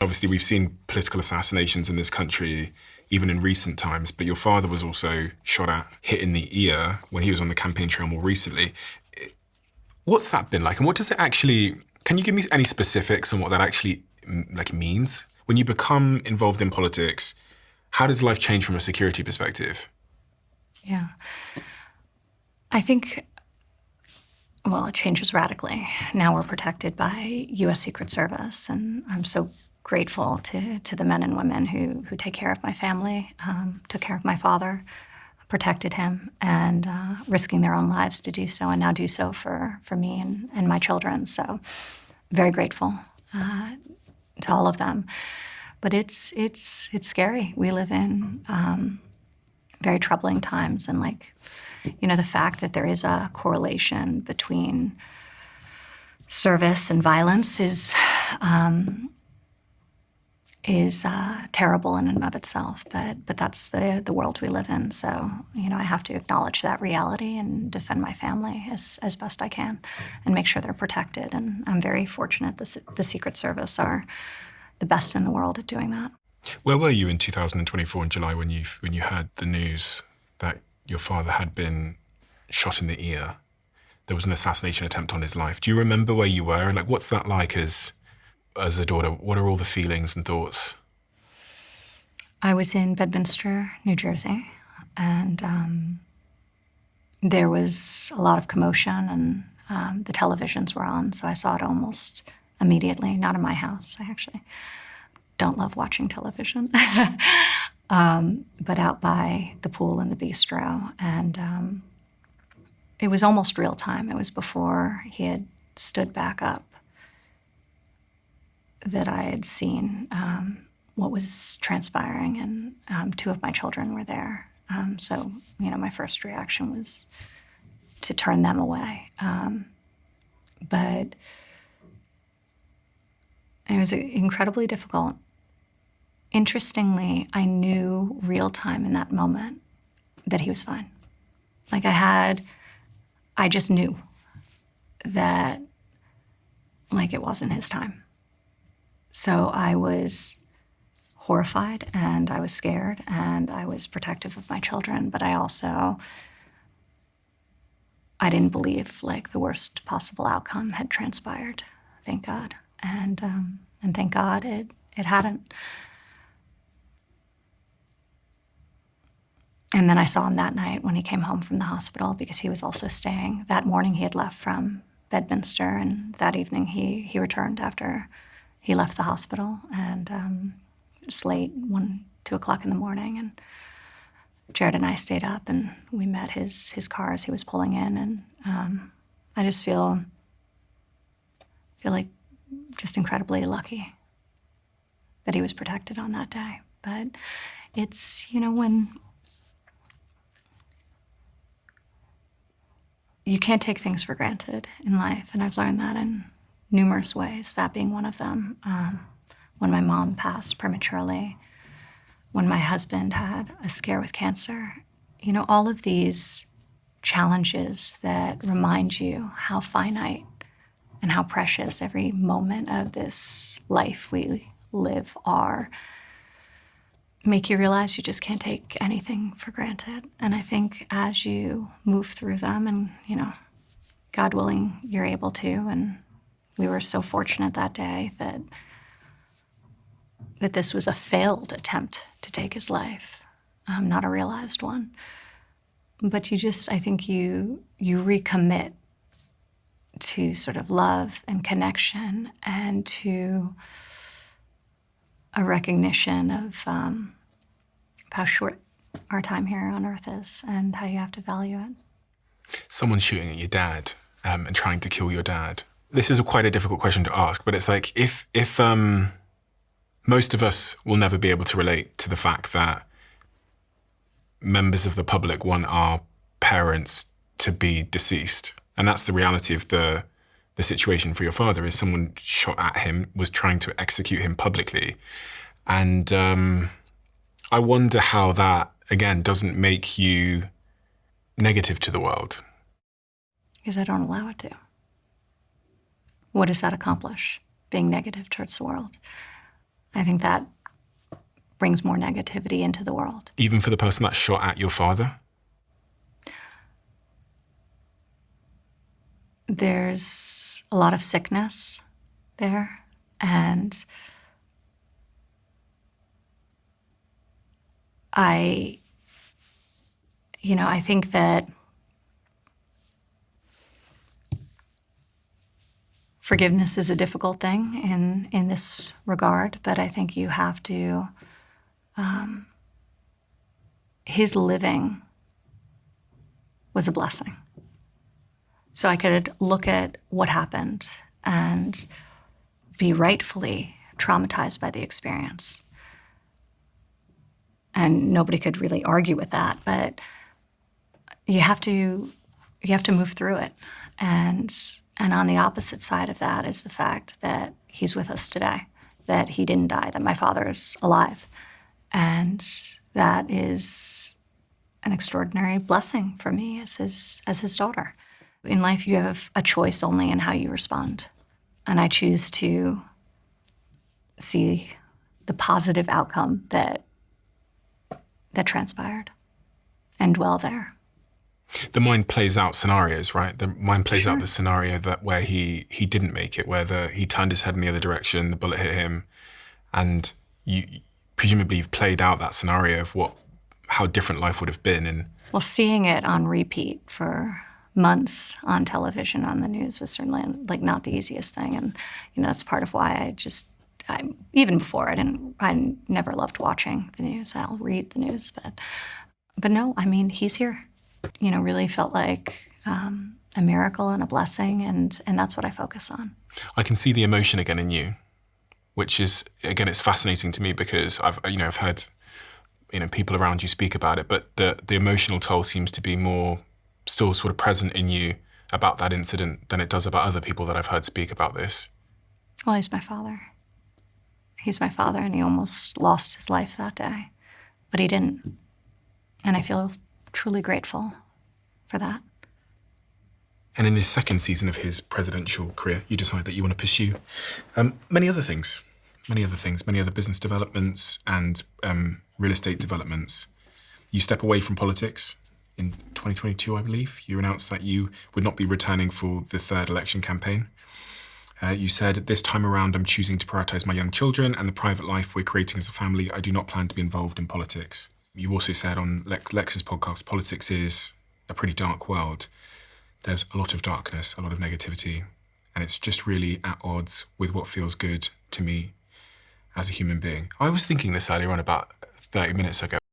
Obviously, we've seen political assassinations in this country, even in recent times, but your father was also shot at, hit in the ear when he was on the campaign trail more recently. What's that been like? And what does it actually, can you give me any specifics on what that actually means? When you become involved in politics, how does life change from a security perspective? Yeah. I think, well, it changes radically. Now we're protected by U.S. Secret Service, and I'm so grateful to the men and women who take care of my family, took care of my father, protected him, and risking their own lives to do so, and now do so for me and my children. So very grateful to all of them. But it's scary. We live in very troubling times, and the fact that there is a correlation between service and violence is terrible in and of itself. But that's the world we live in. So I have to acknowledge that reality and defend my family as best I can, and make sure they're protected. And I'm very fortunate the Secret Service are the best in the world at doing that. Where were you in 2024 in July when you heard the news that your father had been shot in the ear? There was an assassination attempt on his life. Do you remember where you were? And what's that like as a daughter? What are all the feelings and thoughts? I was in Bedminster, New Jersey, and there was a lot of commotion, and the televisions were on, so I saw it almost immediately. Not in my house. I actually don't love watching television. But out by the pool and the bistro. And it was almost real time. It was before he had stood back up that I had seen what was transpiring, and two of my children were there. So my first reaction was to turn them away. But it was incredibly difficult. Interestingly, I knew real time in that moment that he was fine. I just knew that it wasn't his time. So I was horrified, and I was scared, and I was protective of my children, but I didn't believe the worst possible outcome had transpired, thank God. And thank God it hadn't. And then I saw him that night when he came home from the hospital, because he was also staying. That morning he had left from Bedminster, and that evening he returned after he left the hospital. And it's late, 1, 2 o'clock in the morning, and Jared and I stayed up, and we met his car as he was pulling in. And I just feel like just incredibly lucky that he was protected on that day. But it's, when you can't take things for granted in life, and I've learned that in numerous ways, that being one of them. When my mom passed prematurely, when my husband had a scare with cancer, all of these challenges that remind you how finite and how precious every moment of this life we live are, make you realize you just can't take anything for granted. And I think as you move through them, and, God willing, you're able to, and we were so fortunate that day that this was a failed attempt to take his life, not a realized one. But I think you recommit to sort of love and connection, and to a recognition of how short our time here on Earth is, and how you have to value it. Someone shooting at your dad and trying to kill your dad. This is quite a difficult question to ask, but it's like if most of us will never be able to relate to the fact that members of the public want our parents to be deceased. And that's the reality of the situation for your father, is someone shot at him, was trying to execute him publicly. And I wonder how that, again, doesn't make you negative to the world. Because I don't allow it to. What does that accomplish, being negative towards the world? I think that brings more negativity into the world. Even for the person that shot at your father? There's a lot of sickness there, and I think that forgiveness is a difficult thing in this regard, but I think you have to, his living was a blessing. So I could look at what happened and be rightfully traumatized by the experience. And nobody could really argue with that, but you have to move through it. And on the opposite side of that is the fact that he's with us today, that he didn't die, that my father is alive. And that is an extraordinary blessing for me as his daughter. In life, you have a choice only in how you respond. And I choose to see the positive outcome that transpired and dwell there. The mind plays out scenarios, right? The mind plays Sure. out the scenario that where he didn't make it, where he turned his head in the other direction, the bullet hit him, and you presumably you've played out that scenario of how different life would have been. And Well, seeing it on repeat for months on television, on the news, was certainly not the easiest thing. And that's part of why I even before I never loved watching the news. I'll read the news, but no, I mean, he's here. Really felt like a miracle and a blessing, and that's what I focus on. I can see the emotion again in you, which is, again, it's fascinating to me because I've heard people around you speak about it, but the emotional toll seems to be more still sort of present in you about that incident than it does about other people that I've heard speak about this. Well, he's my father. He's my father, and he almost lost his life that day, but he didn't. And I feel truly grateful for that. And in this second season of his presidential career, you decide that you want to pursue many other business developments and real estate developments. You step away from politics in 2022, I believe. You announced that you would not be returning for the third election campaign. You said, this time around, I'm choosing to prioritize my young children and the private life we're creating as a family. I do not plan to be involved in politics. You also said on Lex's podcast, politics is a pretty dark world. There's a lot of darkness, a lot of negativity, and it's just really at odds with what feels good to me as a human being. I was thinking this earlier on about 30 minutes ago.